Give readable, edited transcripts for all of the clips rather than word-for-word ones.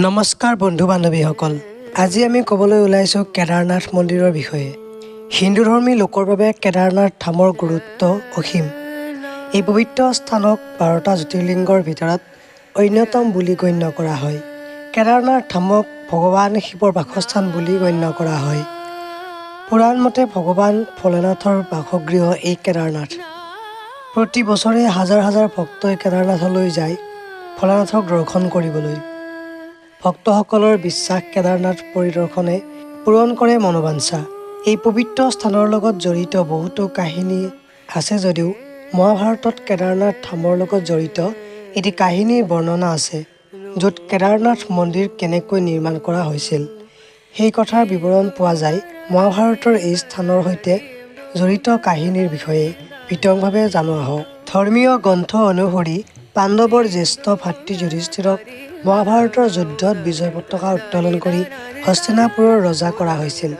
নমস্কাৰ বন্ধু বান্ধৱীসকল, আজি আমি ক'বলৈ ওলাইছোঁ কেদাৰনাথ মন্দিৰৰ বিষয়ে। হিন্দু ধৰ্মী লোকৰ বাবে কেদাৰনাথ ধামৰ গুৰুত্ব অসীম। এই পবিত্ৰ স্থানক 12টা জ্যোতিৰ্লিংগৰ ভিতৰত অন্যতম বুলি গণ্য কৰা হয়। কেদাৰনাথ ধামক ভগৱান শিৱৰ বাসস্থান বুলি গণ্য কৰা হয়। পুৰাণ মতে ভগৱান ভোলেনাথৰ বাসগৃহ এই কেদাৰনাথ। প্ৰতি বছৰে হাজাৰ হাজাৰ ভক্তই কেদাৰনাথলৈ যায় ভোলেনাথক দৰ্শন কৰিবলৈ। ভক্তসকলৰ বিশ্বাস কেদাৰনাথ পৰিদৰ্শনে পূৰণ কৰে মনোবাঞ্ছা। এই পবিত্ৰ স্থানৰ লগত জড়িত বহুতো কাহিনী আছে যদিও মহাভাৰতত কেদাৰনাথ ধামৰ লগত জড়িত এটি কাহিনীৰ বৰ্ণনা আছে, য'ত কেদাৰনাথ মন্দিৰ কেনেকৈ নিৰ্মাণ কৰা হৈছিল সেই কথাৰ বিৱৰণ পোৱা যায়। মহাভাৰতৰ এই স্থানৰ সৈতে জড়িত কাহিনীৰ বিষয়ে বিতংভাৱে জানো আহক। ধৰ্মীয় গ্ৰন্থ অনুসৰি পাণ্ডৱৰ জ্যেষ্ঠ ভাতৃ যুধিষ্ঠিৰক মহাভাৰতৰ যুদ্ধত বিজয় পতাকা উত্তোলন কৰি হস্তিনাপুৰৰ ৰজা কৰা হৈছিল।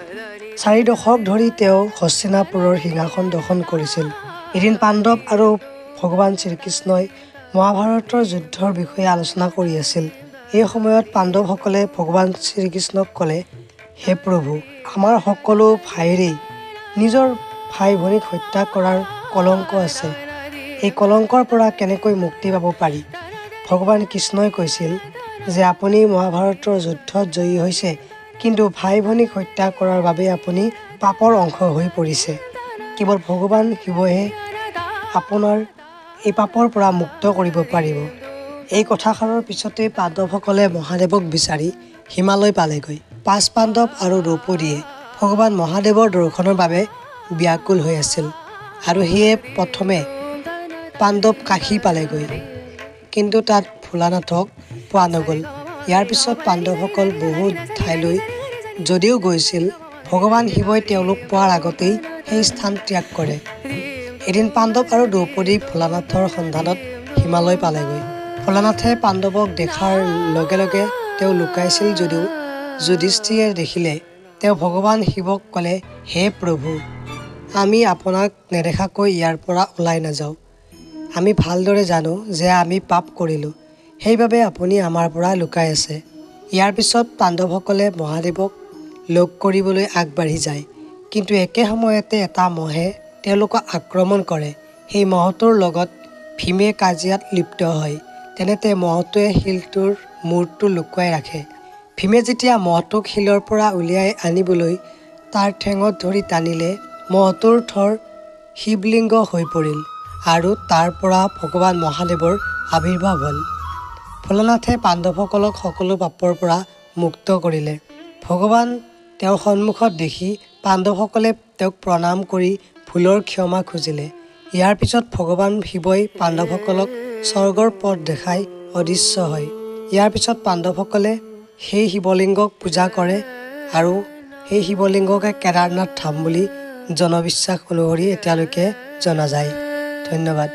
4 দশক ধৰি তেওঁ হস্তিনাপুৰৰ সিংহাসন দখল কৰিছিল। এদিন পাণ্ডৱ আৰু ভগৱান শ্ৰীকৃষ্ণই মহাভাৰতৰ যুদ্ধৰ বিষয়ে আলোচনা কৰি আছিল। এই সময়ত পাণ্ডৱসকলে ভগৱান শ্ৰীকৃষ্ণক ক'লে, হে প্ৰভু, আমাৰ সকলো ভাইৰেই নিজৰ ভাই ভনীক হত্যা কৰাৰ কলংক আছে। এই কলংকৰ পৰা কেনেকৈ মুক্তি পাব পাৰি? ভগৱান কৃষ্ণই কৈছিল যে আপুনি মহাভাৰতৰ যুদ্ধত জয়ী হৈছে, কিন্তু ভাই ভনীক হত্যা কৰাৰ বাবে আপুনি পাপৰ অংশ হৈ পৰিছে। কেৱল ভগৱান শিৱহে আপোনাৰ এই পাপৰ পৰা মুক্ত কৰিব পাৰিব। এই কথাষাৰৰ পিছতেই পাণ্ডৱসকলে মহাদেৱক বিচাৰি হিমালয় পালেগৈ। 5 পাণ্ডৱ আৰু দ্ৰৌপদীয়ে ভগৱান মহাদেৱৰ দৰ্শনৰ বাবে ব্যাকুল হৈ আছিল আৰু সেয়ে প্ৰথমে পাণ্ডৱ কাশী পালেগৈ, কিন্তু তাত ভোলানাথক পোৱা নগ'ল। ইয়াৰ পিছত পাণ্ডৱসকল বহু ঠাইলৈ যদিও গৈছিল, ভগৱান শিৱই তেওঁলোক পোৱাৰ আগতেই সেই স্থান ত্যাগ কৰে। এদিন পাণ্ডৱ আৰু দ্ৰৌপদী ভোলানাথৰ সন্ধানত হিমালয় পালেগৈ। ভোলানাথে পাণ্ডৱক দেখাৰ লগে লগে তেওঁ লুকাইছিল যদিও যুধিষ্ঠিৰে দেখিলে। তেওঁ ভগৱান শিৱক ক'লে, হে প্ৰভু, আমি আপোনাক নেদেখাকৈ ইয়াৰ পৰা ওলাই নাযাওঁ। আমি ভালদৰে জানো যে আমি পাপ কৰিলোঁ, সেইবাবে আপুনি আমাৰ পৰা লুকাই আছে। ইয়াৰ পিছত পাণ্ডৱসকলে মহাদেৱক লগ কৰিবলৈ আগবাঢ়ি যায়, কিন্তু একে সময়তে এটা মহে তেওঁলোকক আক্ৰমণ কৰে। সেই মহটোৰ লগত ভীমে কাজিয়াত লিপ্ত হয়। তেনেতে মহটোৱে শিলটোৰ মূৰটো লুকুৱাই ৰাখে। ভীমে যেতিয়া মহটোক শিলৰ পৰা উলিয়াই আনিবলৈ তাৰ ঠেঙত ধৰি টানিলে, মহটোৰ থৰ শিৱলিংগ হৈ পৰিল আৰু তাৰ পৰা ভগৱান মহাদেৱৰ আৱিৰ্ভাৱ হ'ল। ভোলানাথে পাণ্ডৱসকলক সকলো পাপৰ পৰা মুক্ত কৰিলে। ভগৱান তেওঁৰ সন্মুখত দেখি পাণ্ডৱসকলে তেওঁক প্ৰণাম কৰি ভুলৰ ক্ষমা খুজিলে। ইয়াৰ পিছত ভগৱান শিৱই পাণ্ডৱসকলক স্বৰ্গৰ পথ দেখাই অদৃশ্য হয়। ইয়াৰ পিছত পাণ্ডৱসকলে সেই শিৱলিংগক পূজা কৰে আৰু সেই শিৱলিংগকে কেদাৰনাথ ধাম বুলি জনবিশ্বাস অনুসৰি এতিয়ালৈকে জনা যায়। ধন্যবাদ।